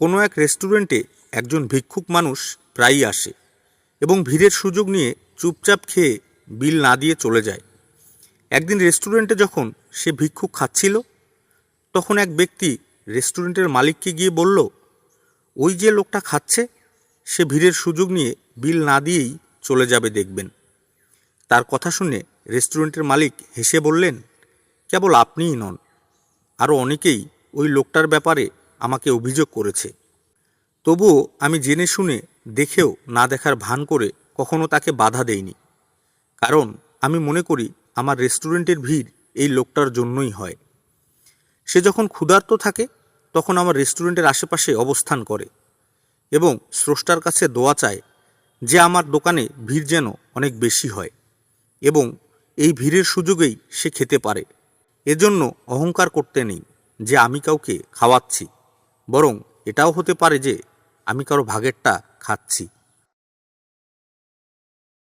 কোনো এক রেস্টুরেন্টে একজন ভিক্ষুক মানুষ প্রায়ই আসে এবং ভিড়ের সুযোগ নিয়ে চুপচাপ খেয়ে বিল না দিয়ে চলে যায়। একদিন রেস্টুরেন্টে যখন সে ভিক্ষুক খাচ্ছিল, তখন এক ব্যক্তি রেস্টুরেন্টের মালিককে গিয়ে বলল, ওই যে লোকটা খাচ্ছে, সে ভিড়ের সুযোগ নিয়ে বিল না দিয়েই চলে যাবে, দেখবেন। তার কথা শুনে রেস্টুরেন্টের মালিক হেসে বললেন, কেবল আপনিই নন, আরও অনেকেই ওই লোকটার ব্যাপারে আমাকে অভিযোগ করেছে। তবুও আমি জেনে শুনে দেখেও না দেখার ভান করে কখনো তাকে বাধা দেইনি, কারণ আমি মনে করি আমার রেস্টুরেন্টের ভিড় এই লোকটার জন্যই হয়। সে যখন ক্ষুধার্ত থাকে তখন আমার রেস্টুরেন্টের আশেপাশে অবস্থান করে এবং স্রষ্টার কাছে দোয়া চায় যে আমার দোকানে ভিড় যেন অনেক বেশি হয় এবং এই ভিড়ের সুযোগেই সে খেতে পারে। এজন্য অহংকার করতে নেই যে আমি কাউকে খাওয়াচ্ছি, বরং এটাও হতে পারে যে আমি কারো ভাগেরটা খাচ্ছি।